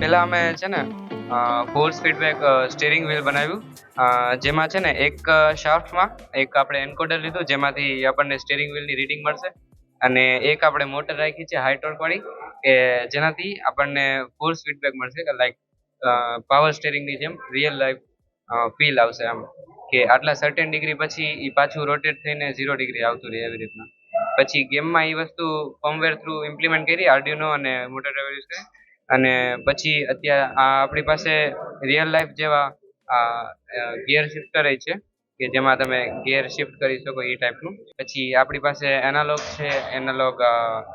પહેલા અમે છે ને ફોર્સ ફીડબેક સ્ટીરિંગ વ્હીલ બનાવ્યું, જેમાં છે ને એક શાફ્ટમાં એક આપણે એન્કોડર લીધું જેમાંથી આપણને સ્ટીરિંગ વ્હીલની રીડિંગ મળશે, અને એક આપણે મોટર રાખી છે હાઈ ટોર્ક વાળી કે જેનાથી આપણને ફોર્સ ફીડબેક મળશે કે લાઈક પાવર સ્ટીરિંગની જેમ રિયલ લાઈફ ફીલ આવશે આમ, કે આટલા સર્ટેન ડિગ્રી પછી એ પાછું રોટેટ થઈને 0 ડિગ્રી આવતું રહે એવી રીતના. પછી ગેમમાં એ વસ્તુ ફર્મવેર થ્રુ ઇમ્પ્લિમેન્ટ કરી આર્ડિનો અને મોટર ડ્રાઈવર યુઝ કરી, અને પછી અત્યારે આપણી પાસે રિયલ લાઈફ જેવા ગિયર શિફ્ટર છે કે જેમાં તમે ગિયર શિફ્ટ કરી શકો એ ટાઈપનું. પછી આપણી પાસે એનાલોગ છે, એનાલોગ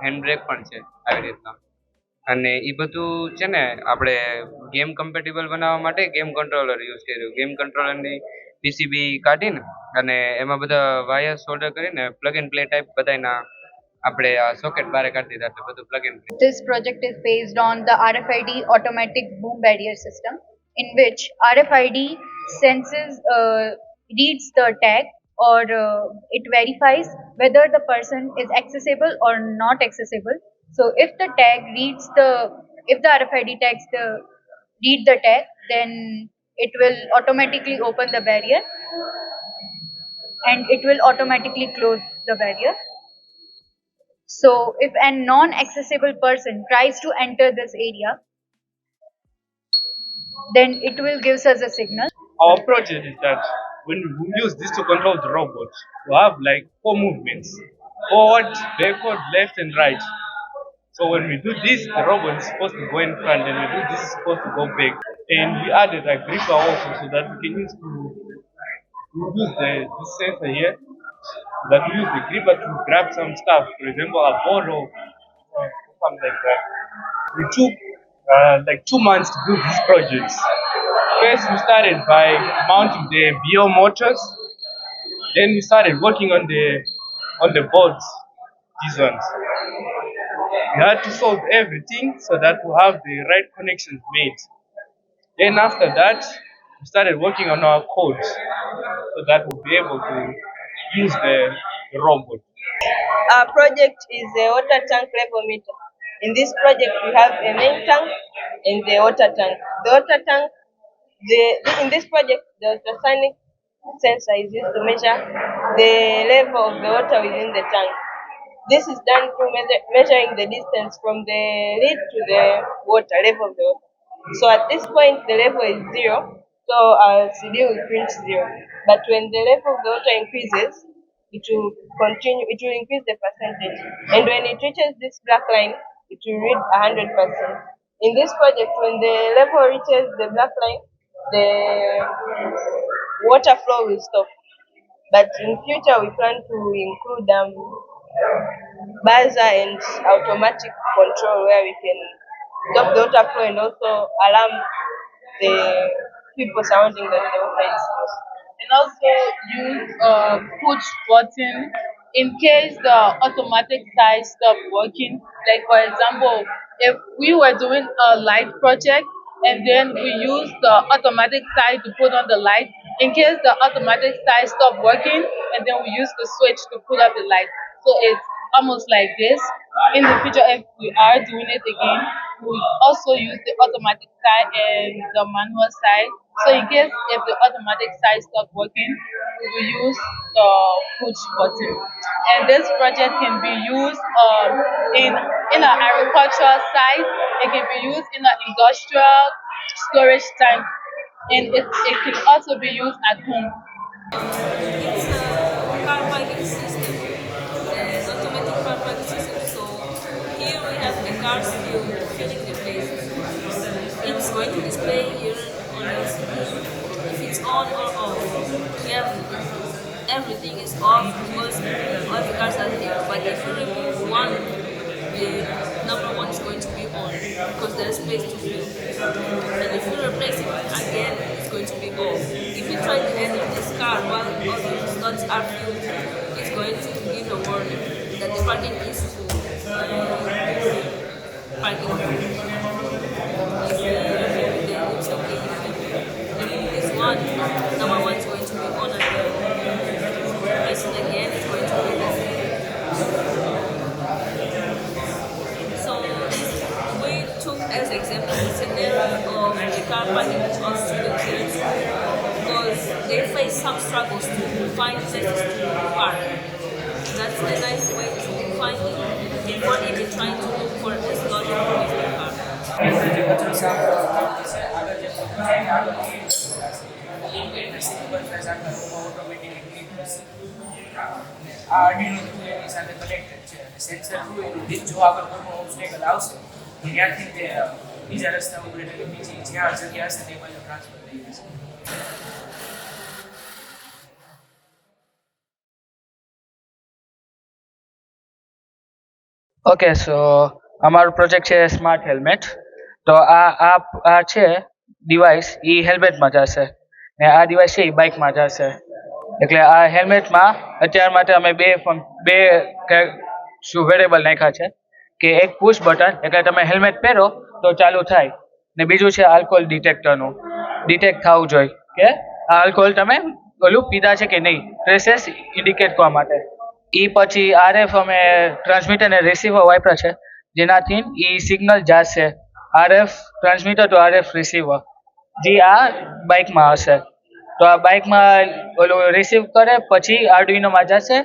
હેન્ડ બ્રેક પણ છે આવી રીતના. અને એ બધું છે ને આપણે ગેમ કમ્પેટેબલ બનાવવા માટે ગેમ કંટ્રોલર યુઝ કર્યું. ગેમ કંટ્રોલરની પીસીબી કાઢીને અને એમાં બધા વાયર સોલ્ડર કરીને પ્લગ એન્ડ પ્લે ટાઈપ બધાના આપણે સોકેટ બહાર કાઢી દીધા એટલે બધું plug and play. This project is based on the RFID automatic boom barrier system, in which RFID senses, reads the tag, or it verifies whether the person is accessible or not accessible. So if the tag reads if the RFID tags read the tag, then it will automatically open the barrier and it will automatically close the barrier. So if a non-accessible person tries to enter this area, then it will give us a signal. Our project is that when we use this to control the robot, we have like 4 movements: forward, backward, left, and right. So when we do this, the robot is supposed to go in front, and we do this, it's supposed to go back. And we added a gripper also so that we can use this sensor here, that we use the gripper to grab some stuff, for example, a bottle, something like that. We took like 2 months to do these projects. First, we started by mounting the BO motors. Then we started working on the boards, these ones. We had to solve everything so that we have the right connections made. Then after that, we started working on our codes so that we'll be able to use the robot. Our project is a water tank level meter. In this project, we have a main tank and the water tank. The water tank, in this project, the ultrasonic sensor is used to measure the level of the water within the tank. This is done through measuring the distance from the lid to the water, level of the water. So at this point, the level is 0, so our CD will print 0. But when the level of the water increases, it will increase the percentage. And when it reaches this black line, it will read 100%. In this project, when the level reaches the black line, the water flow will stop. But in future, we plan to include buzzer and automatic control where we can stop the water flow and also alarm the people surrounding the water is close. And also use a push button in case the automatic side stop working. Like for example, if we were doing a light project and then we use the automatic side to put on the light, in case the automatic side stop working, and then we use the switch to put up the light. So it's almost like this. In the future, if we are doing it again, we also use the automatic side and the manual side. So in case if the automatic side stop working, we will use the push button. And this project can be used in an agricultural site. It can be used in an industrial storage tank, and it can also be used at home. It's a car parking system, an automatic car parking system. So here we have the cars still filling the places. It's going to display here on LCD if it's on or off. We have everything is off because all the cars are here. But if you remove one, the number one is going to be on because there's space to fill. And if you replace it again, it's going to be off. If you try to enter this car while all the slots are filled, it's going to give a warning that the parking is full. Parking. If you remove it, then it's okay. Remove this one, number one is going to be on again. Press it again, it's going to be off. So we took as example the scenario car parking on students here at school because they face some struggles to find places to park. That's the nice way to find it before even trying to look for a logical place to park. જે કચરો સાફ કરવાનો છે આગળ જે પહોંચાય આગળ superfast આગળ automatic click કરશે અને આ આર્ડિનો થ્રુ એની સાથે કનેક્ટેડ છે અને સેન્સર થ્રુ એનું જો આગળ કોઈ ઓબ્સ્ટેકલ આવશે ત્યાંથી તે બીજા રસ્તા ઉપર એટલે કે બીજી જ્યાં જગ્યા હશે તે બાજુ ટ્રાન્સફર થઈ જશે. ઓકે સો અમારું પ્રોજેક્ટ છે સ્માર્ટ હેલ્મેટ. તો આ છે ડિવાઇસ એ હેલ્મેટમાં જશે ને આ ડિવાઇસ છે એ બાઇકમાં જશે. એટલે આ હેલ્મેટમાં અત્યાર માટે અમે બે વેરેબલ નાખ્યા છે કે એક પુશ બટન એટલે તમે હેલ્મેટ પહેરો તો ચાલુ થાય ને બીજું છે આલ્કોહોલ ડિટેક્ટરનું ડિટેક્ટ થવું જોઈએ કે આ આલ્કોહોલ તમે ઓલું પીધા છે કે નહીં ટ્રેસીસ ઇન્ડિકેટ કરવા માટે. એ પછી આરએફ અમે ટ્રાન્સમીટર અને રિસીવર વાપર્યા છે જેનાથી એ સિગ્નલ જશે RF transmitter to RF receiver જે આ બાઇકમાં હશે. તો આ બાઇકમાં ઓલું રિસીવ કરે પછી આર્ડુઇનોમાં જશે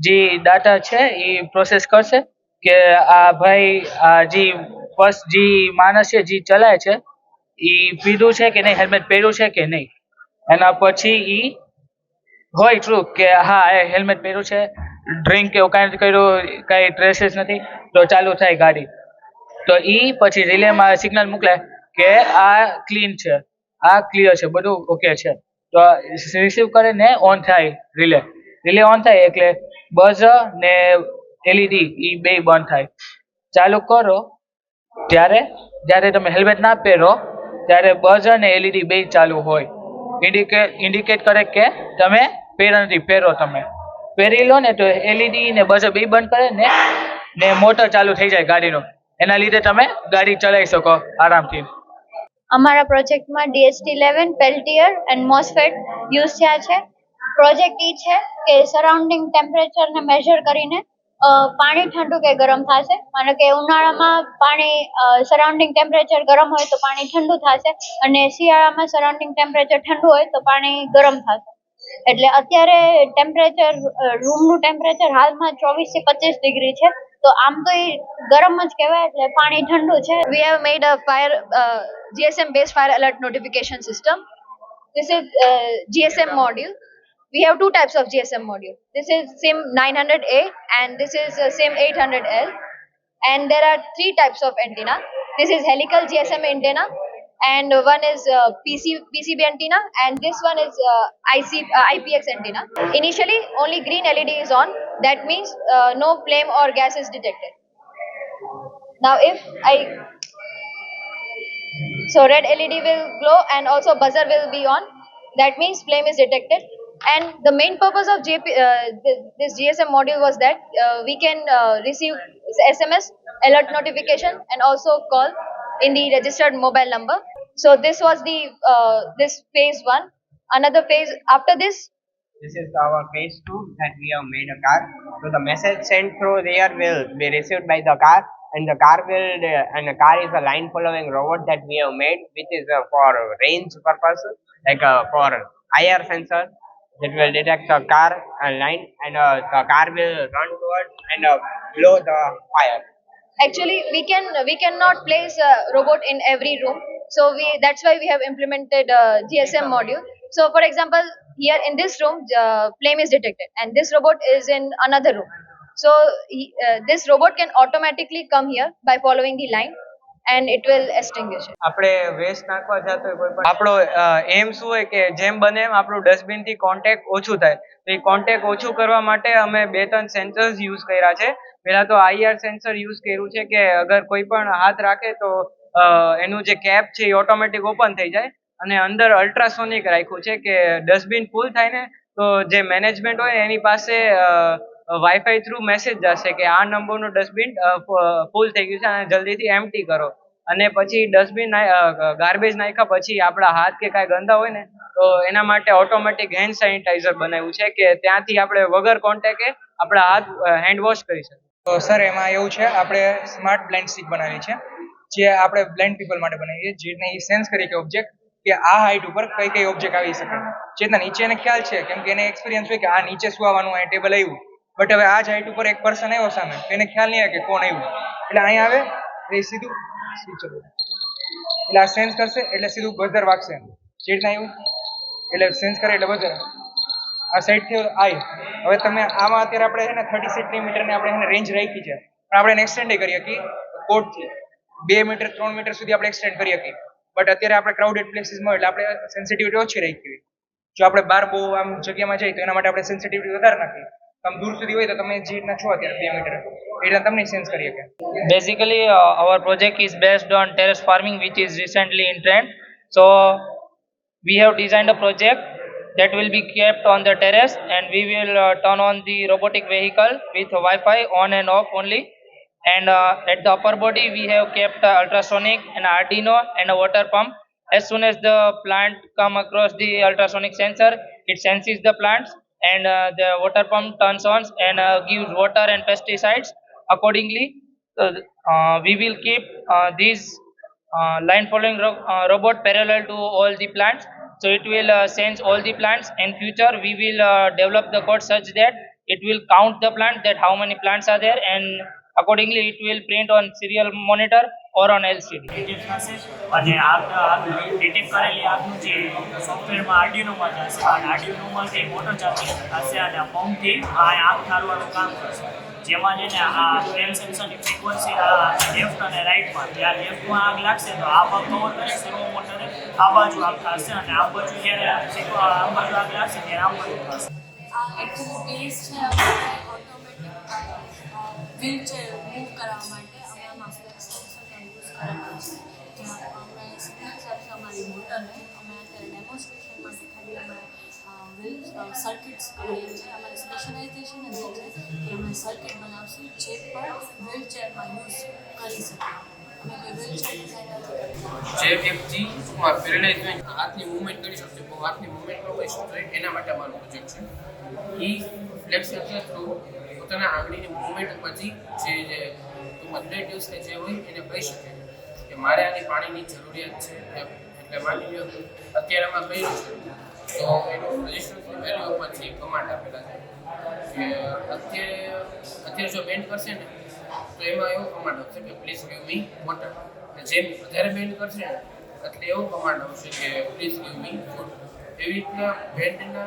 જે ડાટા છે એ પ્રોસેસ કરશે કે આ ભાઈ આ જે ફર્સ્ટ જે માણસ છે જે ચલાવે છે એ પીધું છે કે નહીં હેલ્મેટ પહેર્યું છે કે નહીં. એના પછી એ હોય ટ્રુ કે હા એ હેલ્મેટ પહેર્યું છે ડ્રિંક કે એવું કાંઈ કર્યું કાંઈ ટ્રેસીસ નથી તો ચાલુ થાય ગાડી. તો એ પછી રિલેમાં સિગ્નલ મોકલે કે આ ક્લીન છે આ ક્લિયર છે બધું ઓકે છે. તો રિસીવ કરીને ઓન થાય રિલે ઓન થાય એટલે બઝર ને એલઈડી એ બે બંધ થાય. ચાલુ કરો ત્યારે જ્યારે તમે હેલ્મેટ ના પહેરો ત્યારે બઝર ને એલઈડી બે ચાલુ હોય ઇન્ડિકેટ કરે કે તમે પહેરો નથી પહેરો તમે પહેરી લો ને તો એલઈડી ને બઝર બે બંધ કરે ને મોટર ચાલુ થઈ જાય ગાડીનો એના લીધે તમે ગાડી ચલાવી શકો આરામથી. અમારા પ્રોજેક્ટમાં DHT11 Peltier and MOSFET use થયા છે. પ્રોજેક્ટ એ છે કે સરાઉન્ડિંગ ટેમ્પરેચરને મેઝર કરીને પાણી ઠંડુ કે ગરમ થશે. માનો કે ઉનાળામાં પાણી સરાઉન્ડિંગ ટેમ્પરેચર ગરમ હોય તો પાણી ઠંડુ થશે અને શિયાળામાં સરાઉન્ડિંગ ટેમ્પરેચર ઠંડુ હોય તો પાણી ગરમ થશે. એટલે અત્યારે ટેમ્પરેચર રૂમનું ટેમ્પરેચર હાલમાં 24 થી 25 ડિગ્રી છે તો આમ તો એ ગરમ જ કહેવાય એટલે પાણી ઠંડુ છે. We have made a GSM based fire alert notification system. This is GSM module. We have two types of GSM module. This is SIM 900A and this is SIM 800L. And there are three types of antenna. This is helical GSM antenna and one is PCB antenna and this one is IPX antenna. Initially only green LED is on. That means no flame or gas is detected. Now if so red LED will glow and also buzzer will be on. That means flame is detected. And the main purpose of this GSM module was that we can receive SMS, alert notification and also call in the registered mobile number. So this was this phase 1. Another phase after this. This is our phase 2 that we have made a car. So the message sent through there will be received by the car and the car is a line following robot that we have made which is for range purpose like for IR sensor that will detect the car line and the car will run towards and blow the fire. Actually we cannot place a robot in every room, so that's why we have implemented a GSM module. So for example here in this room flame is detected and this robot is in another room, so this robot can automatically come here by following the line and it will extinguish it. આપણે waste નાખવા જતો હોય કોઈ પણ આપણો એમ શું હોય કે જેમ બને એમ આપણું ડસ્ટબિનથી કોન્ટેક્ટ ઓછું થાય. તો એ કોન્ટેક્ટ ઓછું કરવા માટે અમે 2-3 સેન્સર્સ યુઝ કર્યા છે. પહેલા તો IR સેન્સર યુઝ કર્યું છે કે અગર કોઈ પણ હાથ રાખે તો એનું જે કેપ છે એ ઓટોમેટિક ઓપન થઈ જાય અને અંદર અલ્ટ્રાસોનિક રાખ્યું છે કે ડસ્ટબિન ફૂલ થાય ને તો જે મેનેજમેન્ટ હોય એની પાસે વાઈફાઈ થ્રુ મેસેજ જશે કે આ નંબરનું ડસ્ટબિન ફૂલ થઈ ગયું છે અને જલ્દીથી એમ્પ્ટી કરો. અને પછી ડસ્ટબિન ગાર્બેજ નાખ્યા પછી આપણા હાથ કે કાંઈ ગંદા હોય ને તો એના માટે ઓટોમેટિક હેન્ડ સેનિટાઈઝર બનાવ્યું છે કે ત્યાંથી આપણે વગર કોન્ટેક્ટે આપણા હાથ હેન્ડ વોશ કરી શકીએ. તો સર એમાં એવું છે આપણે સ્માર્ટ બ્લાઇન્ડ સ્ટિક બનાવી છે જે આપણે બ્લાઇન્ડ પીપલ માટે બનાવીએ, જેને એ સેન્સ કરી કે ઓબ્જેક્ટ કે આ હાઈટ ઉપર કઈ કઈ ઓબ્જેક્ટ આવી શકે. જેના નીચે એને ખ્યાલ છે, કેમ કે એને એક્સપિરિયન્સ હોય કે આ નીચે શું આવવાનું, આ ટેબલ આવ્યું, બટ હવે આ જ હાઈટ ઉપર એક પર્સન આવ્યો સામે, તો એને ખ્યાલ નહીં આવે કે કોણ આવ્યું. એટલે અહીંયા આવે એ સીધું સ્વિચ એટલે આ સેન્સ કરશે એટલે સીધું બઝર વાગશે. જે રીતના આવ્યું એટલે સેન્સ કરે એટલે બઝર આ સાઈડથી આવી. હવે તમે આમાં અત્યારે આપણે છે ને 30 સેન્ટીમીટરની આપણે એને રેન્જ રાખી છે, પણ આપણે એને એક્સટેન્ડ કરી શકીએ કોડથી 2 મીટર 3 મીટર સુધી આપણે એક્સટેન્ડ કરી શકીએ. બટ અત્યારે આપણે ક્રાઉડેડ પ્લેસીસમાં એટલે આપણે સેન્સિટિવિટી ઓછી રાખી હોય. જો આપણે બહાર બહુ આમ જગ્યામાં જઈએ તો એના માટે આપણે સેન્સિટિવિટી વધારે નાખીએ. તમે દૂર સુધી હોય તો તમે જે રીતના છો અત્યારે 2 મીટર એટલે તમને સેન્સ કરી શકે. Basically, our project is based on terrace farming, which is recently in trend. So, we have designed a project that will be kept on the terrace, and we will turn on the robotic vehicle with Wi-Fi on and off only. And at the upper body, we have kept ultrasonic, an Arduino, and a water pump. As soon as the plant come across the ultrasonic sensor, it senses the plants, and the water pump turns on and gives water and pesticides accordingly. We will keep these line following robot parallel to all the plants, so it will sense all the plants. In future we will develop the code such that it will count the plant, that how many plants are there, and accordingly it will print on serial monitor or on LCD. Detect થશે અને આગ detect કરેલી આગનું જે સોફ્ટવેરમાં આર્ડિનોમાં જશે અને આર્ડિનોમાંથી motor charging થશે અને આ પંપથી આ આગ ઠારવાનું કામ કરશે. જેમાં છે ને આ ફ્રેમ સેન્સરની ફ્રીક્વન્સી આ લેફ્ટ અને રાઇટમાં, જ્યાં લેફ્ટમાં આગ લાગશે તો આ ભાગ કવર કરે, સર્વો મોટરે આ બાજુ આગ થશે અને આ બાજુ જ્યારે આ બાજુ આગ લાગશે ત્યારે આ બાજુ થશે. એકચ્યુઅલી બેઝ છે આપણે ઓટોમેટિક વ્હીલચેર મૂવ કરવા માટે અમે આમાં ફ્લેક્સ સેન્સરનો યુઝ કરેલો છે. જ્યાં અમે સિગ્નલ સાથે અમારી મોટરને અમે અત્યારે ડેમોન્સ્ટ્રેશન માટે ખાલી અમે વ્હીલ સર્કિટ્સ કરીએ છીએ. અમારી સ્પેશિયલાઇઝેશન જ એ છે કે અમે સર્કિટ બનાવશું જે પણ વ્હીલચેરમાં યુઝ કરી શકીએ. અમે કોઈ વ્હીલચેર ડિઝાઇન નથી કરતા. જે વ્યક્તિ ટૂંકમાં પેરેલાઇઝ હોય હાથની મૂવમેન્ટ કરી શકશે, બહુ હાથની મૂવમેન્ટ ન કરી શકશે, એના માટે અમારો પ્રોજેક્ટ છે. એ ફ્લેક્સ સેન્સર થ્રુ પોતાના આંગળીની મૂવમેન્ટ ઉપરથી જે ટૂંકમાં રિલેટિવ્સ કે જે હોય એને કહી શકે કે મારે આની પાણીની જરૂરિયાત છે. એટલે માની લો અત્યારે આમાં કર્યું છે તો એનું રજિસ્ટરની વેલ્યુ ઉપરથી કમાન્ડ આપેલા છે કે અત્યારે જો બેન્ડ કરશે ને તો એમાં એવો કમાન્ડ આવશે કે પ્લીઝ ગીવ મી વોટર. જેમ વધારે બેન્ડ કરશે ને એટલે એવો કમાન્ડ આવશે કે પ્લીઝ ગીવ મી ફૂડ. એવી રીતના બેન્ડના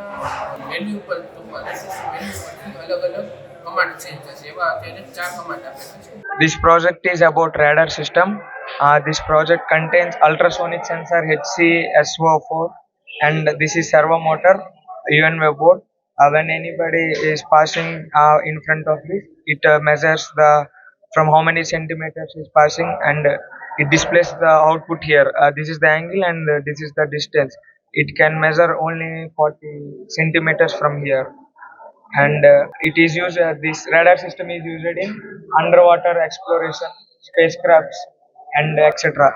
વેલ્યુ ઉપર ટૂંકમાં વેલ્યુ ઉપરથી અલગ અલગ કમાન્ડ ચેન્જ થશે. એવા અત્યારે 4 કમાન્ડ આપેલા છે. This project is about radar system. This project contains ultrasonic sensor HC-SO4, and this is servo motor UNV board. When anybody is passing in front of this, it measures the from how many centimeters is passing, and it displays the output here. This is the angle and this is the distance. It can measure only 40 centimeters from here, and it is used. This radar system is used in underwater exploration, spacecrafts, and etc.